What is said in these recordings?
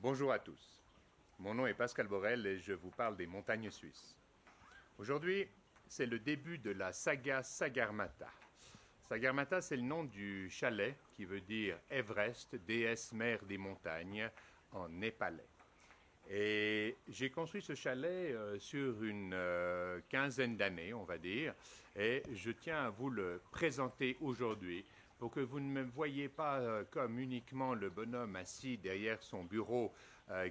Bonjour à tous, mon nom est Pascal Borel et je vous parle des montagnes suisses. Aujourd'hui, c'est le début de la saga Sagarmatha. Sagarmatha, c'est le nom du chalet qui veut dire Everest, déesse mère des montagnes, en népalais. Et j'ai construit ce chalet sur une quinzaine d'années, on va dire, et je tiens à vous le présenter aujourd'hui pour que vous ne me voyiez pas comme uniquement le bonhomme assis derrière son bureau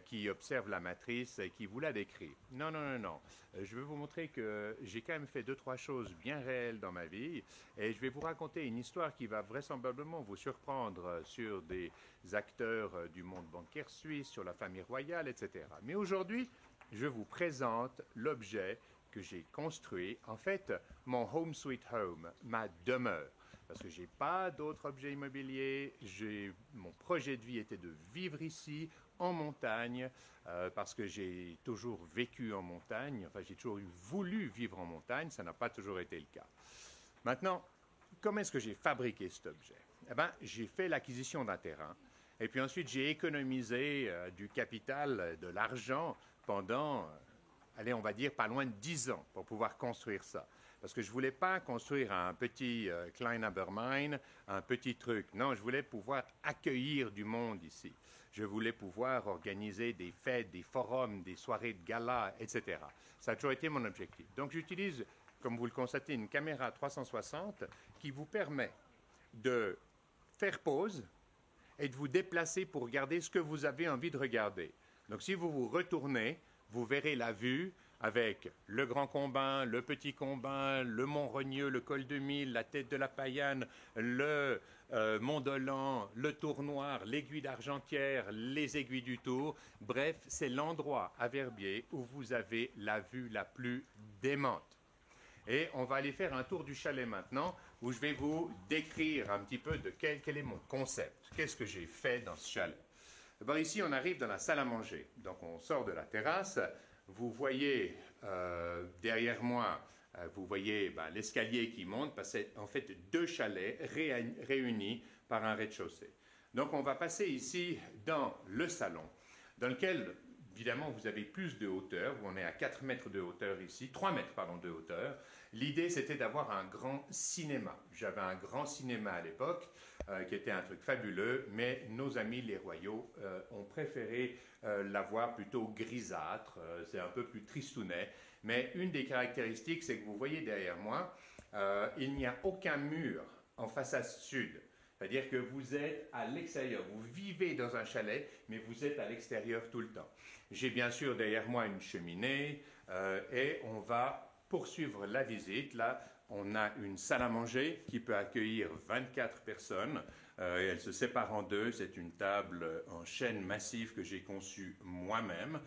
qui observe la matrice et qui vous la décrit. Non, non, non, non. Je vais vous montrer que j'ai quand même fait 2-3 choses bien réelles dans ma vie et je vais vous raconter une histoire qui va vraisemblablement vous surprendre sur des acteurs du monde bancaire suisse, sur la famille royale, etc. Mais aujourd'hui, je vous présente l'objet que j'ai construit, en fait, mon home sweet home, ma demeure. Parce que je n'ai pas d'autres objets immobiliers, mon projet de vie était de vivre ici, en montagne, parce que j'ai toujours vécu en montagne, enfin j'ai toujours voulu vivre en montagne, ça n'a pas toujours été le cas. Maintenant, comment est-ce que j'ai fabriqué cet objet? Eh bien, j'ai fait l'acquisition d'un terrain, et puis ensuite j'ai économisé du capital, de l'argent pendant allez, on va dire, pas loin de 10 ans pour pouvoir construire ça. Parce que je ne voulais pas construire un petit Kleinhabermine, un petit truc. Non, je voulais pouvoir accueillir du monde ici. Je voulais pouvoir organiser des fêtes, des forums, des soirées de gala, etc. Ça a toujours été mon objectif. Donc j'utilise, comme vous le constatez, une caméra 360 qui vous permet de faire pause et de vous déplacer pour regarder ce que vous avez envie de regarder. Donc si vous vous retournez, vous verrez la vue avec le Grand Combin, le Petit Combin, le Mont Rogneux, le Col de Mille, la Tête de la Payanne, le Mont Dolent, le Tour Noir, l'Aiguille d'Argentière, les Aiguilles du Tour. Bref, c'est l'endroit à Verbier où vous avez la vue la plus démente. Et on va aller faire un tour du chalet maintenant, où je vais vous décrire un petit peu de quel est mon concept. Qu'est-ce que j'ai fait dans ce chalet? Bon, ici, on arrive dans la salle à manger. Donc, on sort de la terrasse. Vous voyez derrière moi, vous voyez l'escalier qui monte, parce que c'est en fait 2 chalets réunis par un rez-de-chaussée. Donc, on va passer ici dans le salon, dans lequel, évidemment, vous avez plus de hauteur. On est à 4 mètres de hauteur ici, 3 mètres, pardon, de hauteur. L'idée, c'était d'avoir un grand cinéma. J'avais un grand cinéma à l'époque, qui était un truc fabuleux, mais nos amis les royaux ont préféré l'avoir plutôt grisâtre, c'est un peu plus tristounet, mais une des caractéristiques, c'est que vous voyez derrière moi, il n'y a aucun mur en façade sud, c'est-à-dire que vous êtes à l'extérieur, vous vivez dans un chalet, mais vous êtes à l'extérieur tout le temps. J'ai bien sûr derrière moi une cheminée, et on va poursuivre la visite. Là, on a une salle à manger qui peut accueillir 24 personnes. Et elle se sépare en 2. C'est une table en chêne massif que j'ai conçue moi-même.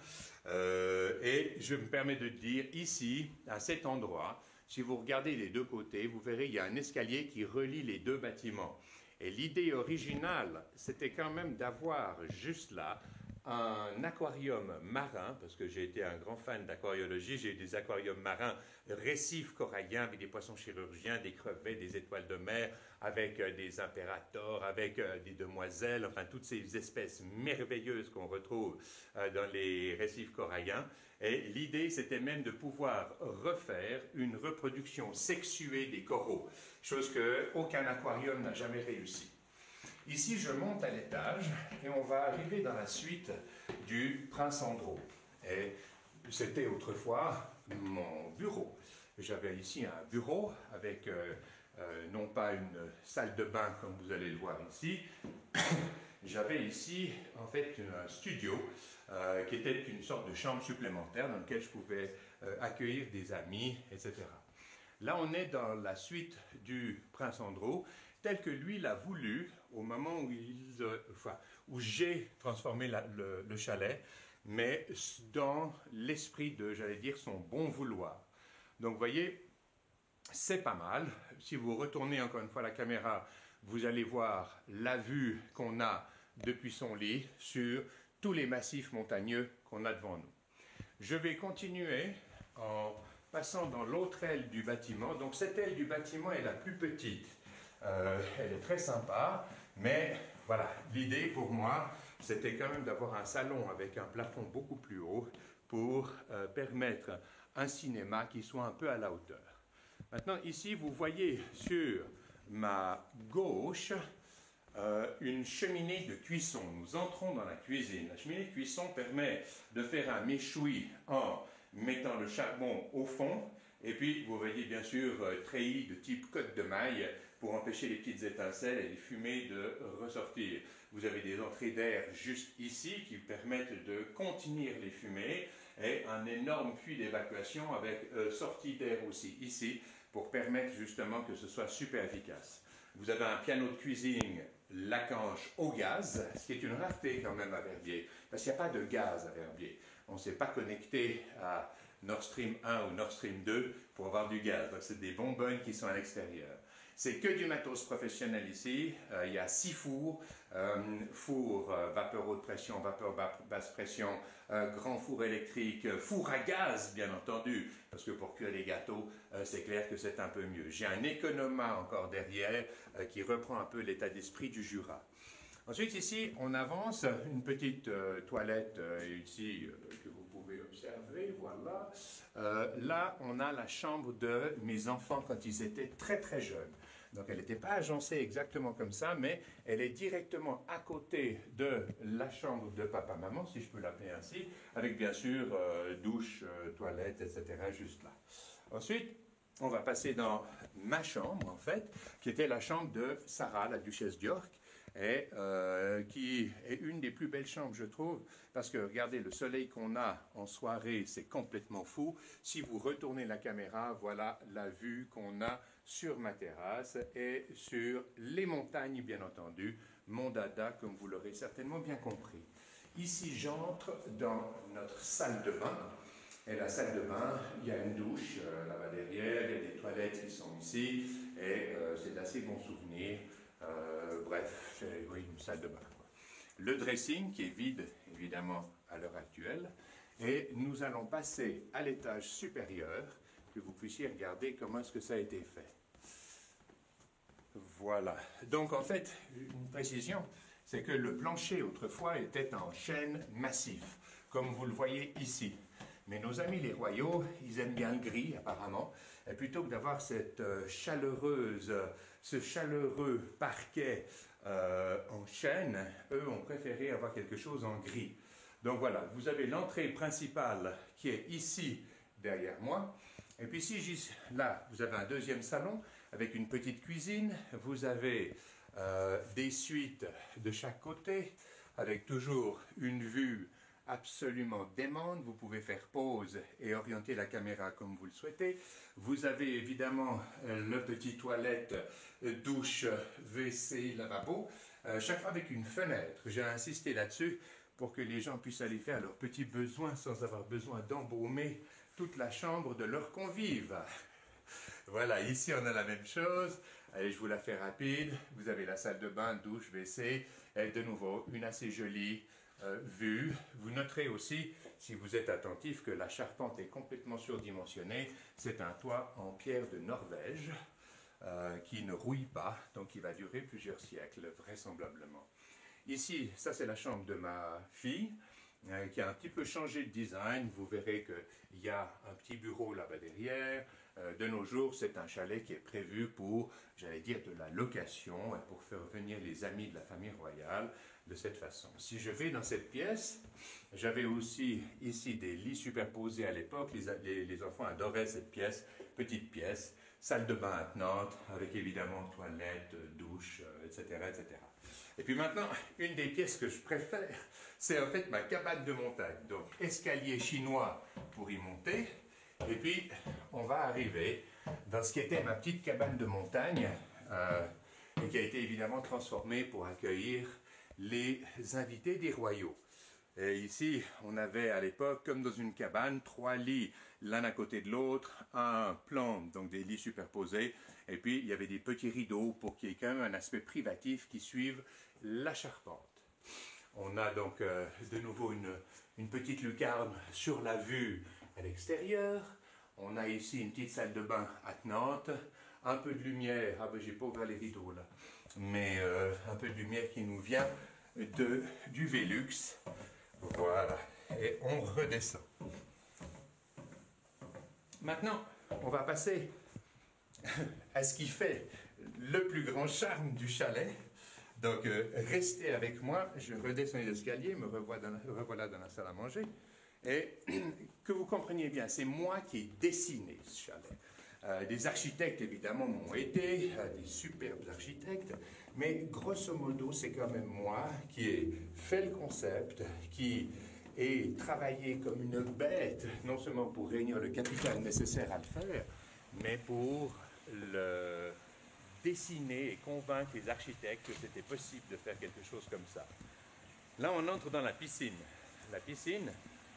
Et je me permets de dire, ici, à cet endroit, si vous regardez les 2 côtés, vous verrez il y a un escalier qui relie les 2 bâtiments. Et l'idée originale, c'était quand même d'avoir juste là un aquarium marin, parce que j'ai été un grand fan d'aquariologie, j'ai eu des aquariums marins, récifs coralliens avec des poissons chirurgiens, des crevettes, des étoiles de mer, avec des impérators, avec des demoiselles, enfin toutes ces espèces merveilleuses qu'on retrouve dans les récifs coralliens. Et l'idée, c'était même de pouvoir refaire une reproduction sexuée des coraux, chose qu'aucun aquarium n'a jamais réussi. Ici, je monte à l'étage et on va arriver dans la suite du Prince Andro. Et c'était autrefois mon bureau. J'avais ici un bureau avec non pas une salle de bain comme vous allez le voir ici. J'avais ici en fait un studio qui était une sorte de chambre supplémentaire dans laquelle je pouvais accueillir des amis, etc. Là, on est dans la suite du Prince Andro, tel que lui l'a voulu au moment où j'ai transformé le chalet, mais dans l'esprit de, j'allais dire, son bon vouloir. Donc, vous voyez, c'est pas mal. Si vous retournez encore une fois la caméra, vous allez voir la vue qu'on a depuis son lit sur tous les massifs montagneux qu'on a devant nous. Je vais continuer en passant dans l'autre aile du bâtiment. Donc cette aile du bâtiment est la plus petite. Elle est très sympa, mais voilà, l'idée pour moi, c'était quand même d'avoir un salon avec un plafond beaucoup plus haut pour permettre un cinéma qui soit un peu à la hauteur. Maintenant, ici, vous voyez sur ma gauche une cheminée de cuisson. Nous entrons dans la cuisine. La cheminée de cuisson permet de faire un méchoui en mettant le charbon au fond. Et puis, vous voyez bien sûr treillis de type cotte de maille pour empêcher les petites étincelles et les fumées de ressortir. Vous avez des entrées d'air juste ici qui permettent de contenir les fumées et un énorme puits d'évacuation avec sortie d'air aussi ici pour permettre justement que ce soit super efficace. Vous avez un piano de cuisine Lacanche au gaz, ce qui est une rareté quand même à Verbier, parce qu'il n'y a pas de gaz à Verbier. On ne s'est pas connecté à Nord Stream 1 ou Nord Stream 2 pour avoir du gaz. Donc c'est des bonbonnes qui sont à l'extérieur. C'est que du matos professionnel ici. Il y a 6 fours, four vapeur haute pression, vapeur basse pression, grand four électrique, four à gaz bien entendu, parce que pour cuire les gâteaux, c'est clair que c'est un peu mieux. J'ai un Economa encore derrière qui reprend un peu l'état d'esprit du Jura. Ensuite ici, on avance, une petite toilette ici que vous pouvez observer, voilà. Là, on a la chambre de mes enfants quand ils étaient très très jeunes. Donc elle n'était pas agencée exactement comme ça, mais elle est directement à côté de la chambre de papa-maman, si je peux l'appeler ainsi, avec bien sûr douche, toilette, etc. juste là. Ensuite, on va passer dans ma chambre, en fait, qui était la chambre de Sarah, la duchesse d'York, et qui est une des plus belles chambres, je trouve, parce que regardez, le soleil qu'on a en soirée, c'est complètement fou. Si vous retournez la caméra, voilà la vue qu'on a sur ma terrasse et sur les montagnes, bien entendu, mon dada, comme vous l'aurez certainement bien compris. Ici, j'entre dans notre salle de bain. Et la salle de bain, il y a une douche là-bas derrière, il y a des toilettes qui sont ici, et c'est d'assez bons souvenirs. Bref, c'est oui, une salle de bain. Le dressing qui est vide, évidemment, à l'heure actuelle. Et nous allons passer à l'étage supérieur, que vous puissiez regarder comment est-ce que ça a été fait. Voilà. Donc, en fait, une précision, c'est que le plancher, autrefois, était en chêne massif, comme vous le voyez ici. Mais nos amis les royaux, ils aiment bien le gris, apparemment. Et plutôt que d'avoir cette ce chaleureux parquet en chêne, eux ont préféré avoir quelque chose en gris. Donc voilà, vous avez l'entrée principale qui est ici, derrière moi. Et puis ici, là, vous avez un deuxième salon avec une petite cuisine. Vous avez des suites de chaque côté, avec toujours une vue absolument démente. Vous pouvez faire pause et orienter la caméra comme vous le souhaitez. Vous avez évidemment le petit toilette, douche, WC, lavabo, chaque fois avec une fenêtre. J'ai insisté là-dessus pour que les gens puissent aller faire leurs petits besoins sans avoir besoin d'embaumer toute la chambre de leurs convives. Voilà, ici on a la même chose. Allez, je vous la fais rapide. Vous avez la salle de bain, douche, WC, et de nouveau une assez jolie vue. Vous noterez aussi, si vous êtes attentif, que la charpente est complètement surdimensionnée. C'est un toit en pierre de Norvège qui ne rouille pas, donc qui va durer plusieurs siècles, vraisemblablement. Ici, ça c'est la chambre de ma fille, qui a un petit peu changé de design. Vous verrez qu'il y a un petit bureau là-bas derrière. De nos jours, c'est un chalet qui est prévu pour, j'allais dire, de la location, pour faire venir les amis de la famille royale de cette façon. Si je vais dans cette pièce, j'avais aussi ici des lits superposés à l'époque. Les enfants adoraient cette pièce, petite pièce, salle de bain attenante, avec évidemment toilette, douche, etc., etc. Et puis maintenant, une des pièces que je préfère, c'est en fait ma cabane de montagne. Donc, escalier chinois pour y monter. Et puis, on va arriver dans ce qui était ma petite cabane de montagne, et qui a été évidemment transformée pour accueillir les invités des royaux. Et ici, on avait à l'époque, comme dans une cabane, 3 lits l'un à côté de l'autre, un plan, donc des lits superposés, et puis il y avait des petits rideaux pour qu'il y ait quand même un aspect privatif qui suive la charpente. On a donc de nouveau une petite lucarne sur la vue à l'extérieur. On a ici une petite salle de bain attenante, un peu de lumière, ah ben j'ai pas ouvert les rideaux là, mais un peu de lumière qui nous vient du Velux. Voilà, et on redescend. Maintenant, on va passer à ce qui fait le plus grand charme du chalet. Donc, restez avec moi, je redescends les escaliers, me revoilà dans la salle à manger. Et que vous compreniez bien, c'est moi qui ai dessiné ce chalet. Des architectes, évidemment, m'ont aidé, des superbes architectes, mais grosso modo, c'est quand même moi qui ai fait le concept, qui ai travaillé comme une bête, non seulement pour réunir le capital nécessaire à le faire, mais pour le dessiner et convaincre les architectes que c'était possible de faire quelque chose comme ça. Là, on entre dans la piscine. La piscine,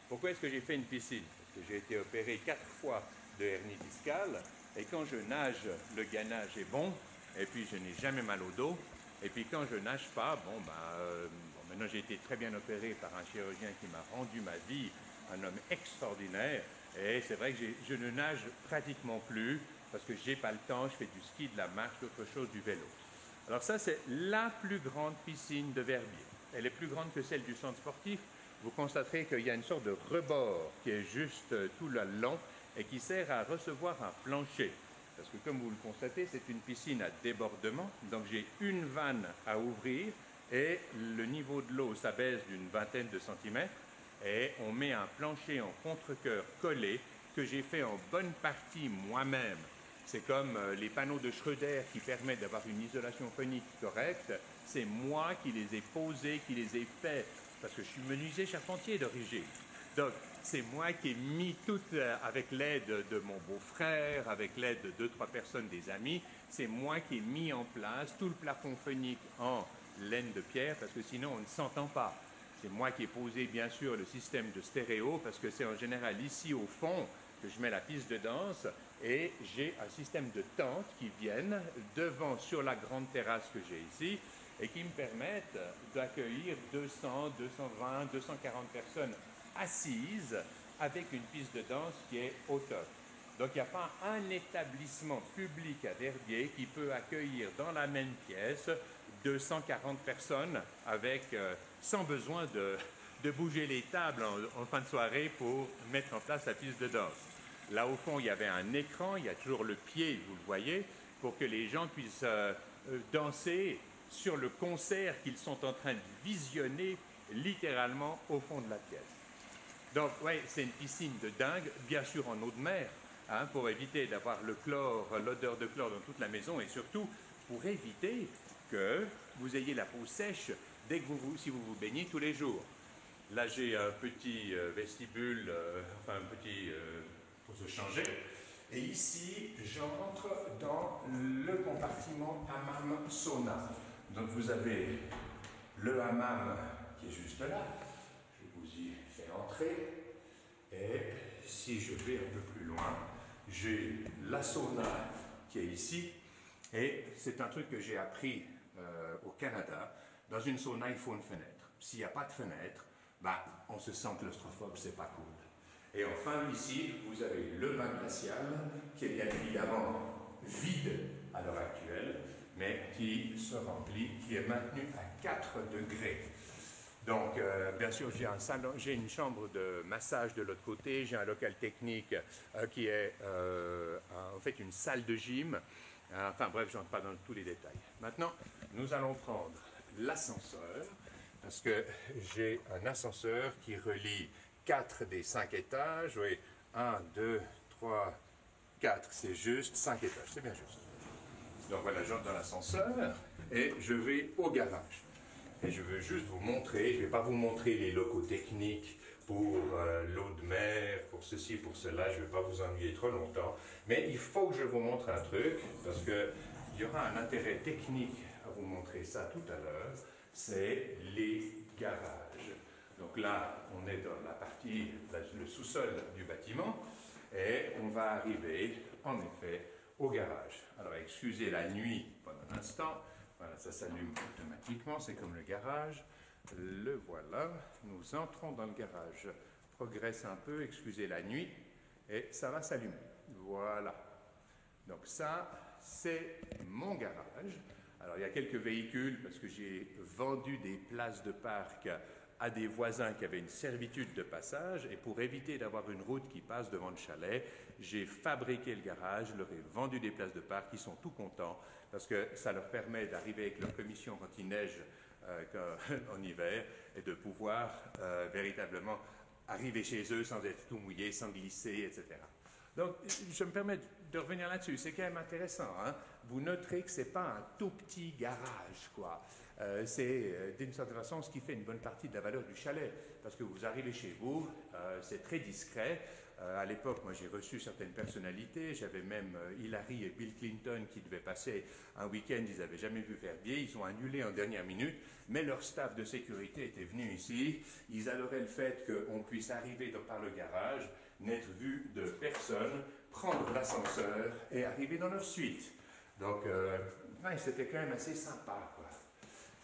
pourquoi est-ce que j'ai fait une piscine? Parce que j'ai été opéré 4 fois de hernie discale, et quand je nage, le gainage est bon, et puis je n'ai jamais mal au dos, et puis quand je nage pas, maintenant j'ai été très bien opéré par un chirurgien qui m'a rendu ma vie, un homme extraordinaire, et c'est vrai que je ne nage pratiquement plus, parce que j'ai pas le temps, je fais du ski, de la marche, d'autres choses, du vélo. Alors ça, c'est la plus grande piscine de Verbier. Elle est plus grande que celle du centre sportif. Vous constaterez qu'il y a une sorte de rebord qui est juste tout le long et qui sert à recevoir un plancher. Parce que comme vous le constatez, c'est une piscine à débordement. Donc j'ai une vanne à ouvrir et le niveau de l'eau s'abaisse d'une vingtaine de centimètres. Et on met un plancher en contre-cœur collé que j'ai fait en bonne partie moi-même. C'est comme les panneaux de Schröder qui permettent d'avoir une isolation phonique correcte. C'est moi qui les ai posés, qui les ai faits, parce que je suis menuisier charpentier d'origine. Donc, c'est moi qui ai mis tout, avec l'aide de mon beau-frère, avec l'aide de 2-3 personnes, des amis, c'est moi qui ai mis en place tout le plafond phonique en laine de pierre, parce que sinon on ne s'entend pas. C'est moi qui ai posé, bien sûr, le système de stéréo, parce que c'est en général ici au fond que je mets la piste de danse, et j'ai un système de tentes qui viennent devant sur la grande terrasse que j'ai ici, et qui me permettent d'accueillir 200, 220, 240 personnes assises avec une piste de danse qui est au top. Donc il n'y a pas un établissement public à Verbier qui peut accueillir dans la même pièce 240 personnes avec, sans besoin de bouger les tables en fin de soirée pour mettre en place la piste de danse. Là au fond il y avait un écran, il y a toujours le pied, vous le voyez, pour que les gens puissent danser sur le concert qu'ils sont en train de visionner littéralement au fond de la pièce. Donc, oui, c'est une piscine de dingue, bien sûr en eau de mer, hein, pour éviter d'avoir le chlore, l'odeur de chlore dans toute la maison, et surtout pour éviter que vous ayez la peau sèche dès que si vous vous baignez tous les jours. Là, j'ai un petit vestibule, enfin un petit pour se changer. Et ici, j'entre dans le compartiment hammam sauna. Donc vous avez le hammam qui est juste là. Je vous y fais entrer. Et si je vais un peu plus loin, j'ai la sauna qui est ici. Et c'est un truc que j'ai appris au Canada. Dans une sauna, il faut une fenêtre. S'il n'y a pas de fenêtre, on se sent claustrophobe, c'est pas cool. Et enfin, ici, vous avez le bain glacial, qui est bien évidemment vide à l'heure actuelle, mais qui se remplit, qui est maintenu à 4 degrés. Donc, bien sûr, j'ai une chambre de massage de l'autre côté, j'ai un local technique qui est en fait une salle de gym. Enfin bref, je n'entre pas dans tous les détails. Maintenant, nous allons prendre l'ascenseur, parce que j'ai un ascenseur qui relie 4 des 5 étages. Oui, 1, 2, 3, 4, c'est juste 5 étages, c'est bien juste. Donc voilà, j'entre dans l'ascenseur et je vais au garage. Et je veux juste vous montrer, je ne vais pas vous montrer les locaux techniques pour l'eau de mer, pour ceci, pour cela, je ne vais pas vous ennuyer trop longtemps. Mais il faut que je vous montre un truc, parce qu'il y aura un intérêt technique à vous montrer ça tout à l'heure, c'est les garages. Donc là, on est dans la partie, le sous-sol du bâtiment, et on va arriver, en effet, au garage. Alors, excusez la nuit pendant un instant. Voilà, ça s'allume automatiquement, c'est comme le garage. Le voilà, nous entrons dans le garage. Je progresse un peu, excusez la nuit, et ça va s'allumer. Voilà. Donc ça, c'est mon garage. Alors il y a quelques véhicules parce que j'ai vendu des places de parc à des voisins qui avaient une servitude de passage et pour éviter d'avoir une route qui passe devant le chalet, j'ai fabriqué le garage, leur ai vendu des places de parc, ils sont tout contents parce que ça leur permet d'arriver avec leur commission quand il neige en hiver et de pouvoir véritablement arriver chez eux sans être tout mouillé, sans glisser, etc. Donc, je me permets de revenir là-dessus. C'est quand même intéressant. Hein? Vous noterez que ce n'est pas un tout petit garage, quoi. C'est d'une certaine façon ce qui fait une bonne partie de la valeur du chalet. Parce que vous arrivez chez vous, c'est très discret. À l'époque, moi, j'ai reçu certaines personnalités. J'avais même Hillary et Bill Clinton qui devaient passer un week-end. Ils n'avaient jamais vu Verbier. Ils ont annulé en dernière minute. Mais leur staff de sécurité était venu ici. Ils adoraient le fait qu'on puisse arriver par le garage, n'être vu de personne, prendre l'ascenseur et arriver dans leur suite. Donc, ouais, c'était quand même assez sympa, quoi.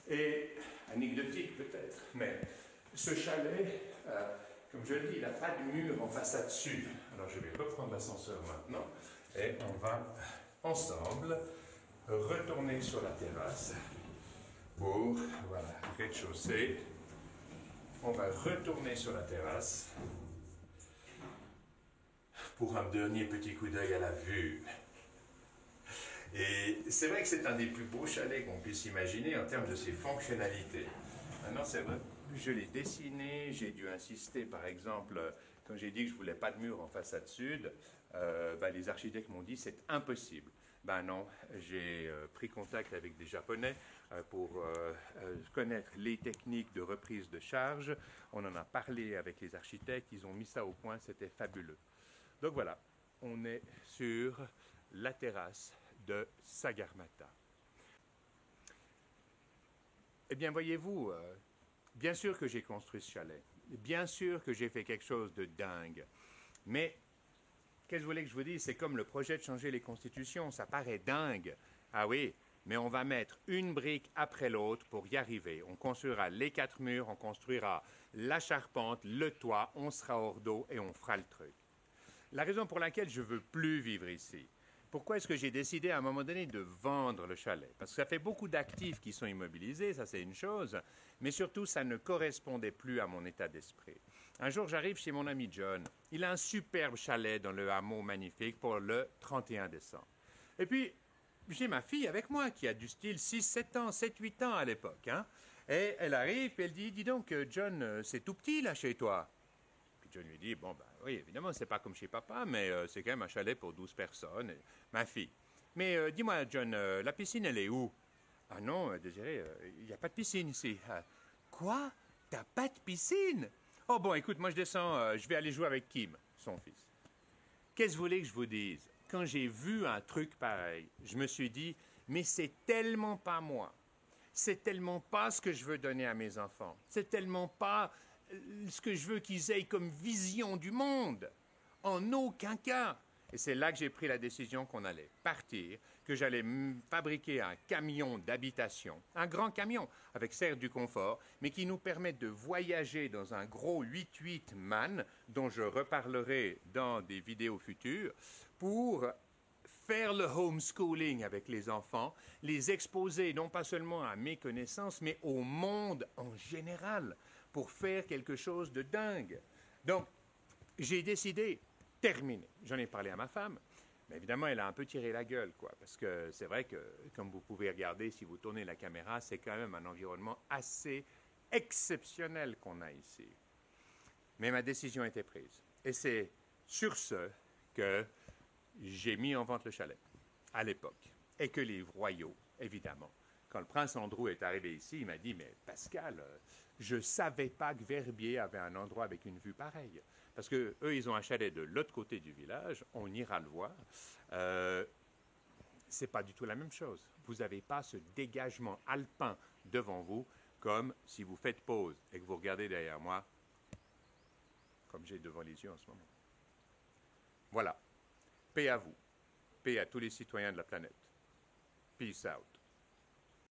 Et anecdotique peut-être, mais ce chalet, comme je le dis, il n'a pas de mur en façade sud. Alors je vais reprendre l'ascenseur maintenant et on va ensemble retourner sur la terrasse pour, voilà, rez-de-chaussée. On va retourner sur la terrasse pour un dernier petit coup d'œil à la vue. Et c'est vrai que c'est un des plus beaux chalets qu'on puisse imaginer en termes de ses fonctionnalités. Maintenant, c'est vrai, je l'ai dessiné, j'ai dû insister, par exemple, quand j'ai dit que je ne voulais pas de mur en façade sud, les architectes m'ont dit c'est impossible. Ben non, j'ai pris contact avec des Japonais pour connaître les techniques de reprise de charge. On en a parlé avec les architectes, ils ont mis ça au point, c'était fabuleux. Donc voilà, on est sur la terrasse de Sagarmatha. Eh bien, voyez-vous, bien sûr que j'ai construit ce chalet, bien sûr que j'ai fait quelque chose de dingue, mais qu'est-ce que vous voulez que je vous dise? C'est comme le projet de changer les constitutions, ça paraît dingue. Ah oui, mais on va mettre une brique après l'autre pour y arriver. On construira les 4 murs, on construira la charpente, le toit, on sera hors d'eau et on fera le truc. La raison pour laquelle je ne veux plus vivre ici, pourquoi est-ce que j'ai décidé à un moment donné de vendre le chalet? Parce que ça fait beaucoup d'actifs qui sont immobilisés, ça c'est une chose, mais surtout ça ne correspondait plus à mon état d'esprit. Un jour j'arrive chez mon ami John, il a un superbe chalet dans le hameau magnifique pour le 31 décembre. Et puis j'ai ma fille avec moi qui a du style 6-7 ans, 7-8 ans à l'époque. Hein? Et elle arrive et elle dit, dis donc John, c'est tout petit là chez toi. Je lui dis, bon, ben oui, évidemment, c'est pas comme chez papa, mais c'est quand même un chalet pour 12 personnes, et ma fille. Mais dis-moi, John, la piscine, elle est où? Ah non, Désiré, il n'y a pas de piscine ici. Quoi? T'as pas de piscine? Oh bon, écoute, moi je descends, je vais aller jouer avec Kim, son fils. Qu'est-ce que vous voulez que je vous dise? Quand j'ai vu un truc pareil, je me suis dit, mais c'est tellement pas moi. C'est tellement pas ce que je veux donner à mes enfants. C'est tellement pas ce que je veux qu'ils aient comme vision du monde. En aucun cas. Et c'est là que j'ai pris la décision qu'on allait partir, que j'allais fabriquer un camion d'habitation, un grand camion, avec certes du confort, mais qui nous permette de voyager dans un gros 8-8 MAN, dont je reparlerai dans des vidéos futures, pour faire le homeschooling avec les enfants, les exposer non pas seulement à mes connaissances, mais au monde en général, pour faire quelque chose de dingue. Donc, j'ai décidé, terminé. J'en ai parlé à ma femme, mais évidemment, elle a un peu tiré la gueule, quoi, parce que c'est vrai que, comme vous pouvez regarder, si vous tournez la caméra, c'est quand même un environnement assez exceptionnel qu'on a ici. Mais ma décision était prise. Et c'est sur ce que j'ai mis en vente le chalet, à l'époque, et que les royaux, évidemment. Quand le prince Andrew est arrivé ici, il m'a dit, mais Pascal, je ne savais pas que Verbier avait un endroit avec une vue pareille. Parce qu'eux, ils ont un chalet de l'autre côté du village, on ira le voir. C'est pas du tout la même chose. Vous n'avez pas ce dégagement alpin devant vous, comme si vous faites pause et que vous regardez derrière moi, comme j'ai devant les yeux en ce moment. Voilà. Paix à vous. Paix à tous les citoyens de la planète. Peace out.